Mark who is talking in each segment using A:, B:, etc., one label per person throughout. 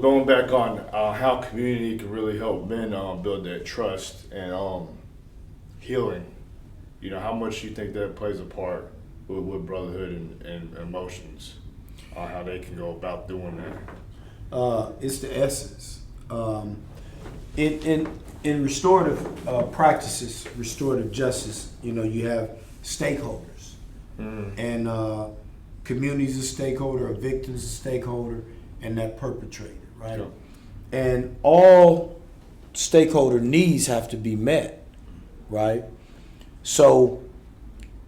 A: Going back on how community can really help men build that trust and healing. How much you think that plays a part with brotherhood and emotions, how they can go about doing that.
B: It's the essence. In restorative practices, restorative justice, you have stakeholders, and communities a stakeholder, a victim's a stakeholder, and that perpetrator, right?
A: Sure.
B: And all stakeholder needs have to be met, right? So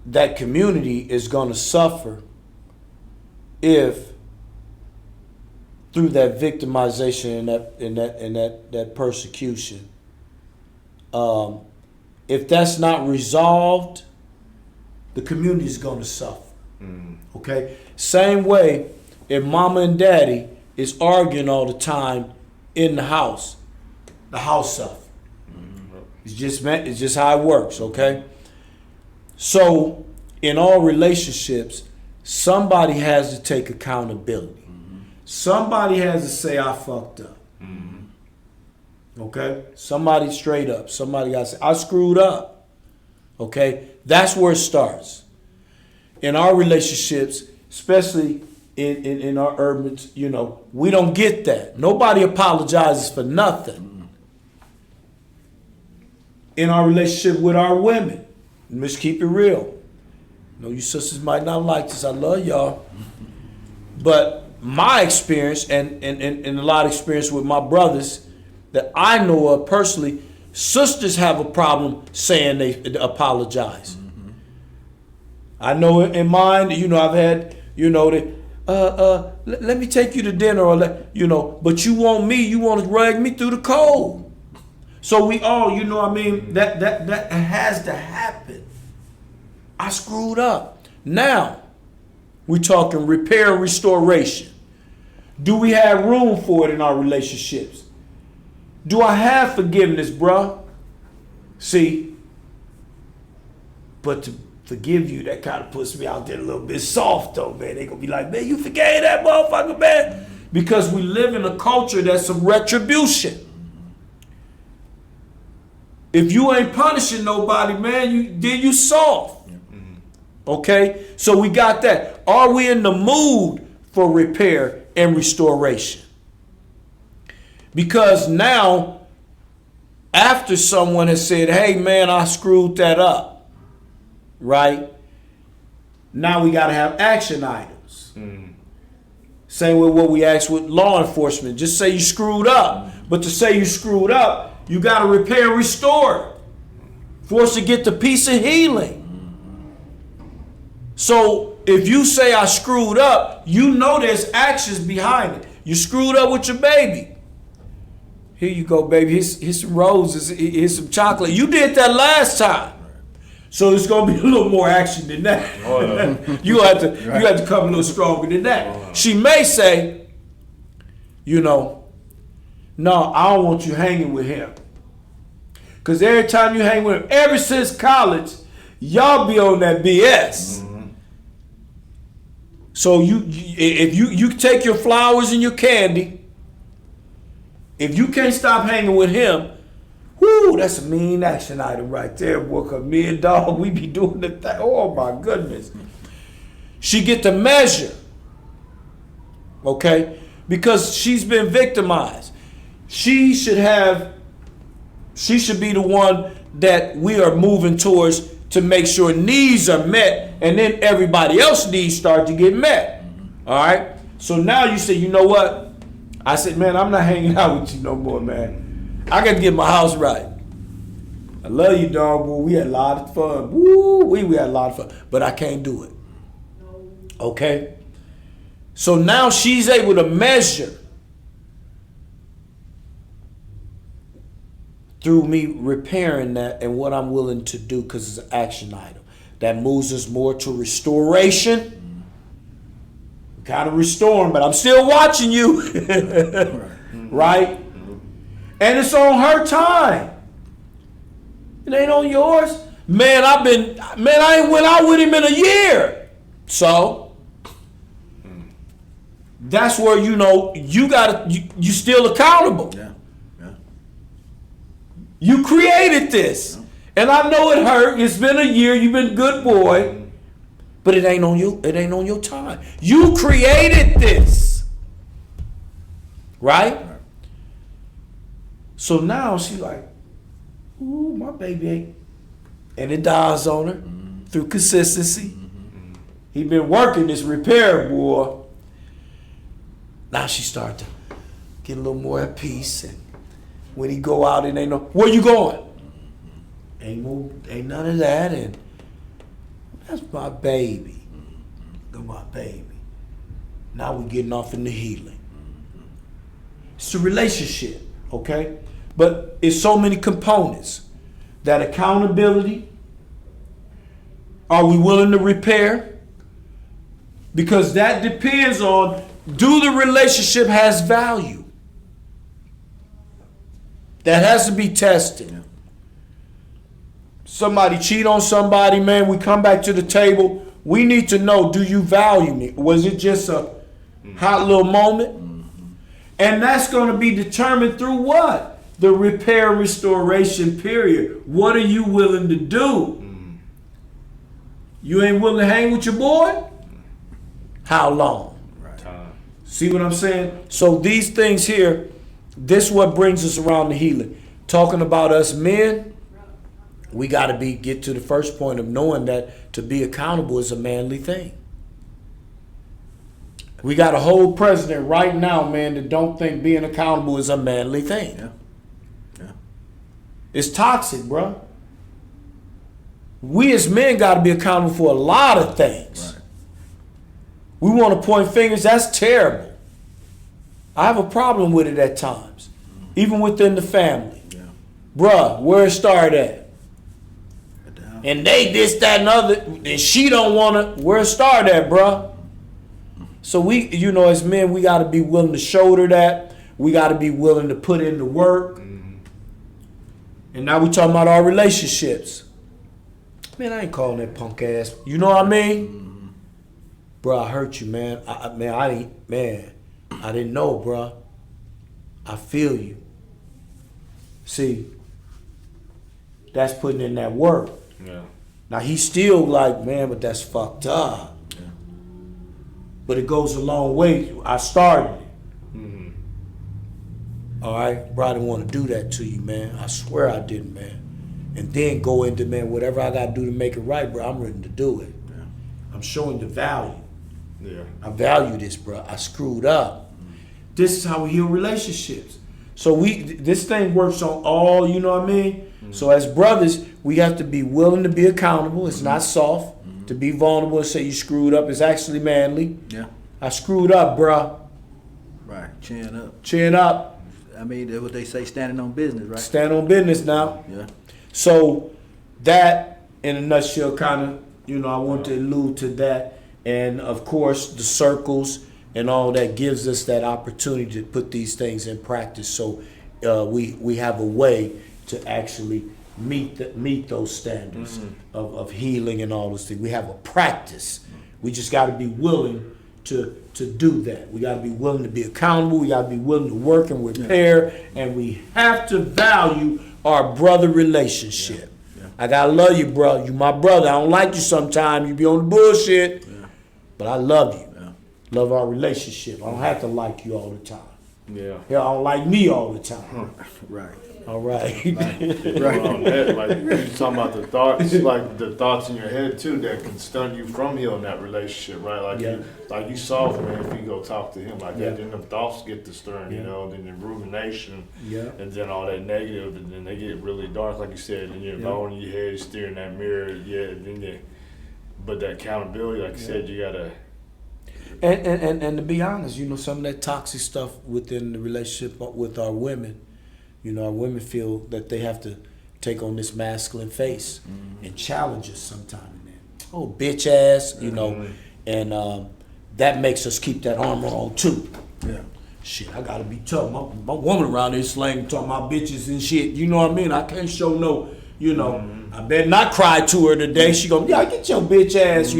B: that community is going to suffer if through that victimization and that persecution, if that's not resolved, the community is going to suffer. Okay. Same way, if mama and daddy is arguing all the time in the house suffers. It's just how it works. Okay. So in all relationships, somebody has to take accountability. Somebody has to say, I fucked up. Okay? Somebody straight up. Somebody got to say, I screwed up. Okay? That's where it starts. In our relationships, especially in our urbans, we don't get that. Nobody apologizes for nothing. In our relationship with our women, let's keep it real. You sisters might not like this. I love y'all. But my experience and a lot of experience with my brothers that I know of personally, sisters have a problem saying they apologize. I know in mine, I've had, let me take you to dinner or but you want to drag me through the cold. So we all, that has to happen. I screwed up. Now, we're talking repair and restoration. Do we have room for it in our relationships? Do I have forgiveness, bruh? See, but to forgive you, that kind of puts me out there a little bit soft, though, man. They gonna be like, man, you forgave that motherfucker, man. Because we live in a culture that's some retribution. If you ain't punishing nobody, man, you soft. Okay? So we got that. Are we in the mood for repair and restoration? Because now, after someone has said, hey, man, I screwed that up, right? Now we got to have action items. Same with what we ask with law enforcement. Just say you screwed up. But to say you screwed up, you got to repair and restore. For us to get the peace and healing. So if you say I screwed up, there's actions behind it. You screwed up with your baby. Here you go, baby. Here's some roses. Here's some chocolate. You did that last time. So it's gonna be a little more action than that. Oh, yeah. you have to come a little stronger than that. Oh, yeah. She may say, no, I don't want you hanging with him. Because every time you hang with him, ever since college, y'all be on that BS. So if you take your flowers and your candy, if you can't stop hanging with him, whoo, that's a mean action item right there, boy. Cause me and dog, we be doing the thing. Oh my goodness. She get to measure, okay, because she's been victimized. She should be the one that we are moving towards to make sure needs are met, and then everybody else's needs start to get met. All right? So now you say, you know what? I said, man, I'm not hanging out with you no more, man. I got to get my house right. I love you, dog, boy. We had a lot of fun. Woo, we had a lot of fun. But I can't do it. Okay? So now she's able to measure through me repairing that and what I'm willing to do because it's an action item. That moves us more to restoration. Kind of restoring, but I'm still watching you. Right? And it's on her time. It ain't on yours. Man, I ain't went out with him in a year. So, that's where you still accountable.
C: Yeah. Yeah.
B: You created this. And I know it hurt. It's been a year. You've been a good boy. But it ain't on you. It ain't on your time. You created this. Right? So now she's like, ooh, my baby ain't. And it dies on her through consistency. He been working this repair, boy. Now she started to get a little more at peace. And when he go out, it ain't no, where you going? Ain't none of that. And that's my baby. That's my baby. Now we're getting off into healing. It's a relationship, okay? But it's so many components. That accountability. Are we willing to repair? Because that depends on, do the relationship has value? That has to be tested.
C: Yeah.
B: Somebody cheat on somebody, man, we come back to the table. We need to know, do you value me? Was it just a hot little moment? And that's going to be determined through what? The repair restoration period. What are you willing to do? You ain't willing to hang with your boy? How long?
A: Time.
B: See what I'm saying? So these things here, this is what brings us around the healing. Talking about us men, we got to get to the first point of knowing that to be accountable is a manly thing. We got a whole president right now, man, that don't think being accountable is a manly thing.
C: Yeah. Yeah.
B: It's toxic, bro. We as men got to be accountable for a lot of things.
C: Right.
B: We want to point fingers. That's terrible. I have a problem with it at times, even within the family.
C: Yeah.
B: Bruh, where it started at?
C: Down.
B: And they this, that, and other, and she don't want to. Where it started at, bruh? So we, as men, we got to be willing to shoulder that. We got to be willing to put in the work. And now we talking about our relationships. Man, I ain't calling that punk ass. You know what I mean? Bro, I hurt you, man. I didn't know, bro. I feel you. See, that's putting in that work.
A: Yeah.
B: Now he's still like, man, but that's fucked up.
C: Yeah.
B: But it goes a long way. I started it. All right, bro, I didn't want to do that to you, man. I swear I didn't, man. And then go into, man, whatever I got to do to make it right, bro, I'm ready to do it.
C: Yeah.
B: I'm showing the value.
A: Yeah.
B: I value this, bro. I screwed up. This is how we heal relationships. So this thing works on all, you know what I mean? So as brothers, we have to be willing to be accountable. It's not soft. To be vulnerable and say you screwed up is actually manly.
C: Yeah.
B: I screwed up, bro.
C: Right. Chin up.
B: Chin up.
C: I mean, that's what they say, standing on business, right?
B: Stand on business now.
C: Yeah.
B: So that, in a nutshell, kind of, I want to allude to that. And, of course, the circles and all that gives us that opportunity to put these things in practice. So we have a way to actually meet those standards of healing and all those things. We have a practice. We just got to be willing to do that. We got to be willing to be accountable. We got to be willing to work and repair. And we have to value our brother relationship.
C: Yeah.
B: I got to love you, bro. You my brother. I don't like you sometimes. You be on the bullshit.
C: Yeah.
B: But I love you.
C: Yeah.
B: Love our relationship. I don't have to like you all the time.
A: Yeah.
B: Hell, I don't like me all the time.
C: Right.
B: All right.
A: Right. On that, like you talking about the thoughts, like the thoughts in your head too, that can stun you from healing that relationship, right? Like you soft, man, if you go talk to him like that, then the thoughts get to stirring, then the rumination, and then all that negative, and then they get really dark, like you said, and you're alone in your head, staring that mirror, but that accountability, like you said, you gotta.
B: And to be honest, some of that toxic stuff within the relationship with our women. Our women feel that they have to take on this masculine face and challenge us sometime in that. Oh, bitch ass, and that makes us keep that armor on too.
C: Yeah.
B: Shit, I gotta be tough. My woman around here slang talking about bitches and shit. You know what I mean? I can't show no, I better not cry to her today. She go, yeah, get your bitch ass,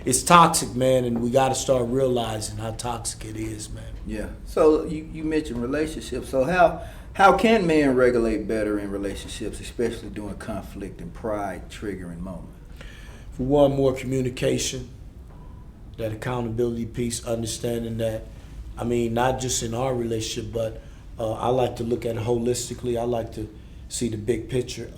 B: it's toxic, man, and we got to start realizing how toxic it is, man.
C: Yeah. So you mentioned relationships. So how can men regulate better in relationships, especially during conflict and pride triggering moments?
B: For one, more communication, that accountability piece, understanding that, I mean, not just in our relationship, but I like to look at it holistically. I like to see the big picture.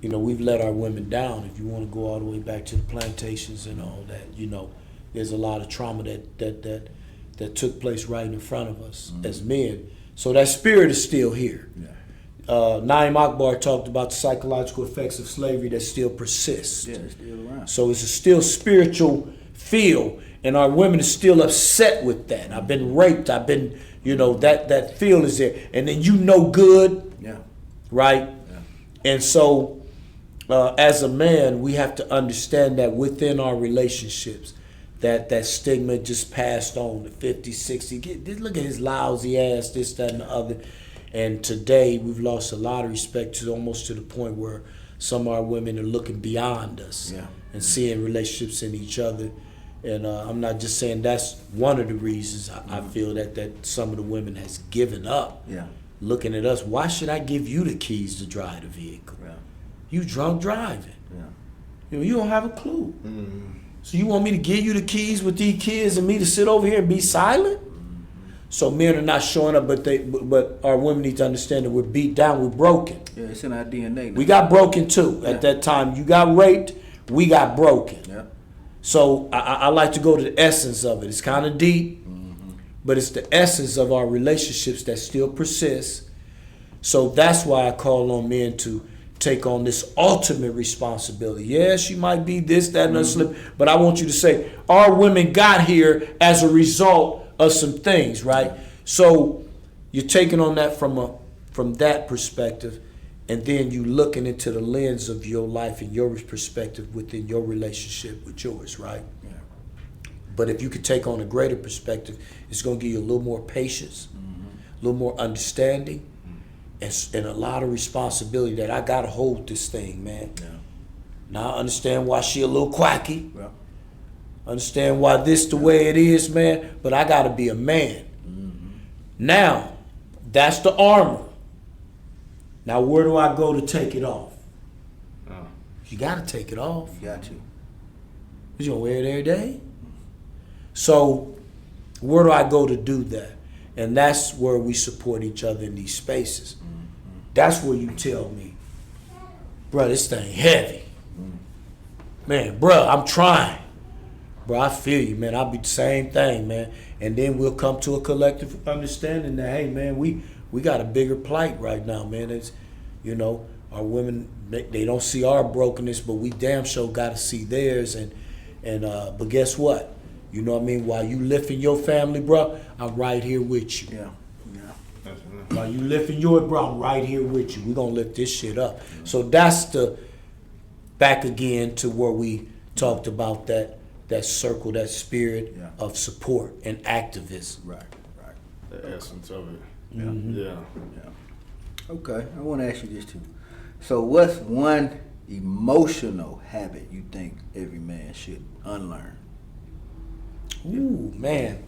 B: You know, we've let our women down. If you want to go all the way back to the plantations and all that, you know, there's a lot of trauma that took place right in front of us as men. So that spirit is still here.
C: Yeah.
B: Naim Akbar talked about the psychological effects of slavery that still persist.
C: Yeah, it's still around.
B: So it's a still spiritual feel, and our women are still upset with that. I've been raped. I've been, you know, that feel is there. And then you know good,
C: Yeah.
B: right?
C: Yeah.
B: And so as a man, we have to understand that within our relationships, that stigma just passed on to 50, 60. Look at his lousy ass, this, that, and the other. And today, we've lost a lot of respect to almost to the point where some of our women are looking beyond us and seeing relationships in each other. And I'm not just saying that's one of the reasons I feel that some of the women has given up looking at us. Why should I give you the keys to drive the vehicle?
C: Yeah.
B: You drunk driving.
C: Yeah.
B: You know, you don't have a clue. So you want me to give you the keys with these kids and me to sit over here and be silent? So men are not showing up, but our women need to understand that we're beat down, we're broken.
C: Yeah, it's in our DNA now.
B: We got broken too. At that time, you got raped, we got broken.
C: Yeah.
B: So I like to go to the essence of it. It's kind of deep, but it's the essence of our relationships that still persist. So that's why I call on men to take on this ultimate responsibility. Yes, you might be this, that, and other slip, but I want you to say, our women got here as a result of some things, right? So you're taking on that from that perspective, and then you looking into the lens of your life and your perspective within your relationship with yours, right?
C: Yeah.
B: But if you could take on a greater perspective, it's going to give you a little more patience, a little more understanding, and a lot of responsibility that I got to hold this thing, man.
C: Yeah.
B: Now I understand why she a little quacky.
C: Yeah.
B: Understand why this the way it is, man. But I got to be a man. Now, that's the armor. Now, where do I go to take it off? You got to take it off.
C: You got to.
B: You gonna wear it every day? So, where do I go to do that? And that's where we support each other in these spaces. That's where you tell me, bro, this thing heavy. Man, bro, I'm trying. Bro, I feel you, man. I'll be the same thing, man. And then we'll come to a collective understanding that, hey, man, we got a bigger plight right now, man. It's, you know, our women, they don't see our brokenness, but we damn sure got to see theirs. And but guess what? You know what I mean? While you lifting your family, bro, I'm right here with you.
C: Yeah.
B: While you lifting yours, bro, I'm right here with you. We're going to lift this shit up. So that's the back again to where we talked about that circle, that spirit of support and activism.
C: Right.
A: The essence of it.
C: Yeah. Okay, I want to ask you this too. So what's one emotional habit you think every man should unlearn?
B: Ooh, man.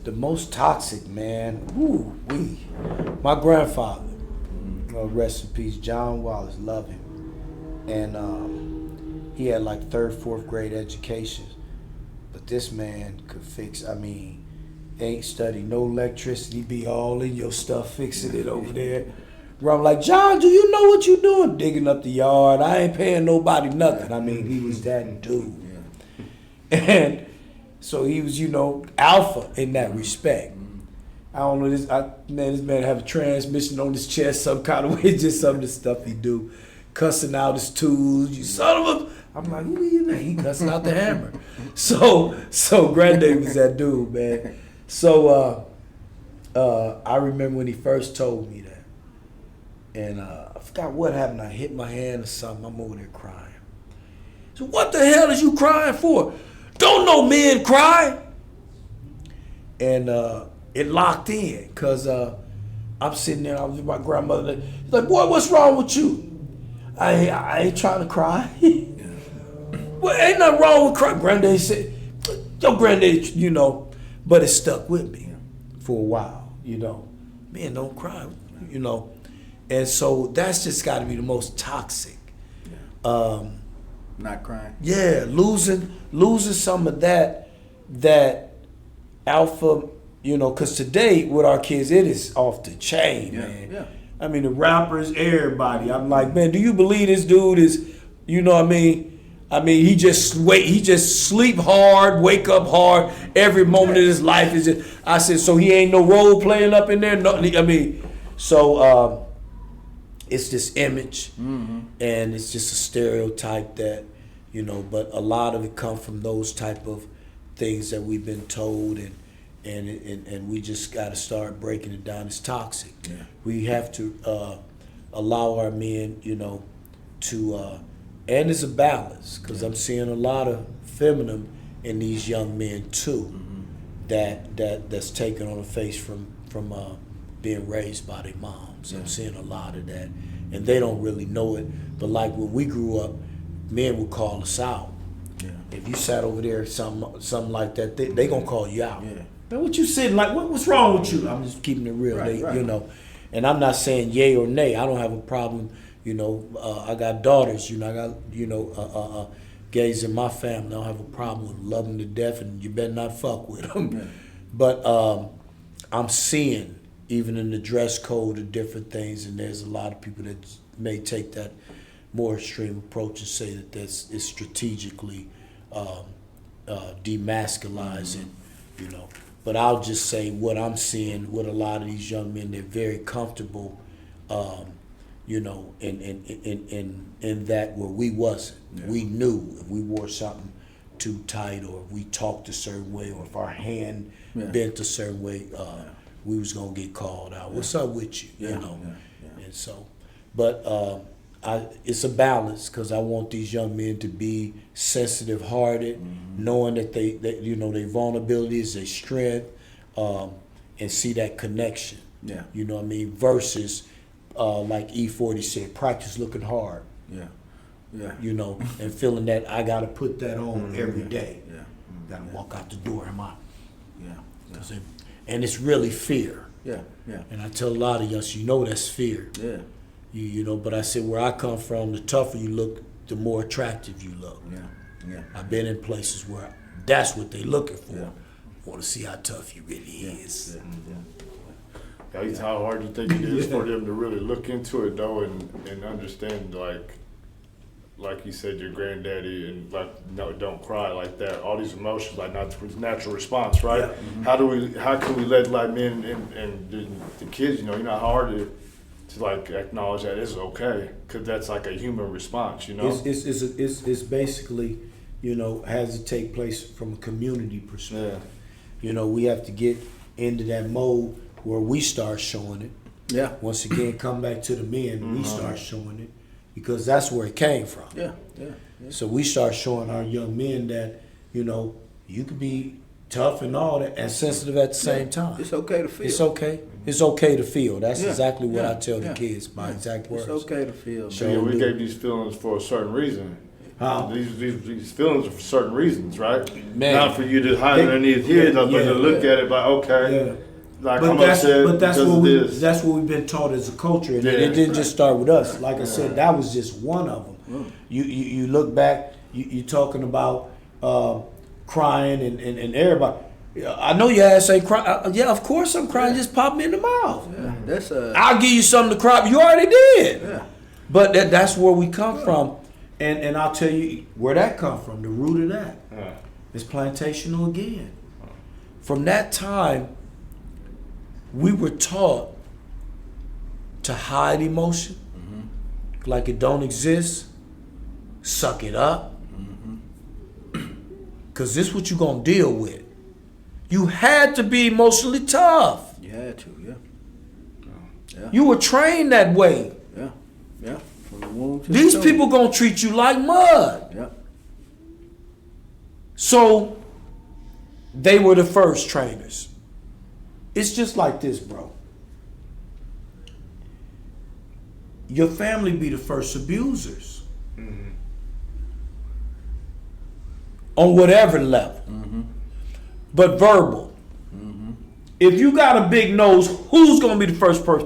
B: The most toxic, man. Ooh, my grandfather, rest in peace, John Wallace, love him. And he had like 3rd, 4th grade education. But this man could fix, ain't study no electricity, be all in your stuff, fixing it over there. Where I'm like, John, do you know what you doing? Digging up the yard. I ain't paying nobody nothing. He was that dude. Yeah. And so he was, alpha in that respect. I don't know, this man have a transmission on his chest some kind of way, just some of the stuff he do. Cussing out his tools, you son of a... I'm like, who do you think? He cussing out the hammer. So Granddaddy was that dude, man. So I remember when he first told me that. And I forgot what happened. I hit my hand or something. I'm over there crying. So what the hell is you crying for? Don't no men cry. And it locked in because I'm sitting there. I was with my grandmother. He's like, boy, what's wrong with you? I ain't trying to cry. Well, ain't nothing wrong with crying. Granddaddy said, your granddaddy, you know, but it stuck with me for a while, you know. Man, don't cry, you know. And so that's just got to be the most toxic.
C: Not crying.
B: Yeah, losing some of that alpha, you know, because today with our kids, it is off the chain, man.
C: Yeah.
B: I mean, the rappers, everybody. I'm like, man, do you believe this dude is, you know what I mean? He just sleep hard, wake up hard. Every moment of his life is just. I said, so he ain't no role playing up in there. No, I mean, so it's this image, and it's just a stereotype that, you know. But a lot of it come from those type of things that we've been told, and we just got to start breaking it down. It's toxic.
C: Yeah.
B: We have to allow our men, you know, to. And it's a balance, because I'm seeing a lot of feminine in these young men too, that's taken on a face from being raised by their moms. I'm seeing a lot of that, and they don't really know it. But like when we grew up, men would call us out.
C: Yeah.
B: If you sat over there, something like that, they gonna call you out.
C: Yeah.
B: Man, what you sitting like? What's wrong with you? I'm just keeping it real,
C: Right.
B: you know. And I'm not saying yay or nay. I don't have a problem. You know, I got daughters. You know, I got gays in my family. I don't have a problem with them, love them to death, and you better not fuck with them.
C: Yeah.
B: But I'm seeing, even in the dress code, of different things, and there's a lot of people that may take that more extreme approach and say that it's strategically demasculizing, you know. But I'll just say what I'm seeing with a lot of these young men, they're very comfortable. You know, in that where we wasn't. Yeah. We knew if we wore something too tight, or if we talked a certain way, or if our hand bent a certain way, we was gonna get called out. What's up with you? You know, and so, but it's a balance, because I want these young men to be sensitive-hearted, knowing that you know, their vulnerability is their strength, and see that connection.
C: Yeah.
B: You know what I mean? Versus. Like E40 said, practice looking hard.
C: Yeah.
B: You know, and feeling that I got to put that on every day.
C: Yeah.
B: Got to walk out the door, am I?
C: Yeah.
B: And it's really fear.
C: Yeah.
B: And I tell a lot of us, you know, that's fear.
C: Yeah.
B: You know, but I said where I come from, the tougher you look, the more attractive you look.
C: Yeah.
B: I've been in places where that's what they looking for.
C: Yeah.
B: Want to see how tough you really is.
A: How hard you think it is for them to really look into it though, and understand, like you said, your granddaddy, and like, no, don't cry like that. All these emotions, like, not the natural response, right? Yeah. How can we let like men and the kids, you know how hard it is to like acknowledge that it's okay, because that's like a human response, you know.
B: It's basically, you know, has to take place from a community perspective. Yeah. You know, we have to get into that mode where we start showing it.
C: Yeah.
B: Once again, come back to the men, we start showing it, because that's where it came from.
C: Yeah.
B: So we start showing our young men that, you know, you can be tough and all that, and sensitive at the same time.
C: It's okay to feel.
B: It's okay. It's okay to feel. That's exactly what I tell the kids, my exact words.
C: It's okay to feel.
A: So we gave these feelings for a certain reason. These feelings are for certain reasons, right?
B: Man,
A: not for you to hide underneath here, but to look at it like, okay.
B: Yeah.
A: Like
B: but
A: I'm
B: that's
A: upset
B: that's
A: because
B: that's what we've been taught as a culture, and it didn't just start with us. Like I said, that was just one of them. You look back, you talking about crying and everybody. I know your ass ain't crying. Yeah, of course I'm crying. Just pop me in the mouth.
C: Yeah,
B: I'll give you something to cry. You already did.
C: Yeah.
B: But that's where we come from, and I'll tell you where that come from. The root of that is plantational again. From that time, we were taught to hide emotion, like it don't exist. Suck it up, cause this is what you gonna deal with. You had to be emotionally tough.
C: You had to, yeah.
B: You were trained that way.
C: Yeah. From the womb to
B: These
C: the
B: people gonna treat you like mud.
C: Yeah.
B: So they were the first trainers. It's just like this, bro. Your family be the first abusers. on whatever level. But verbal. If you got a big nose, who's gonna be the first person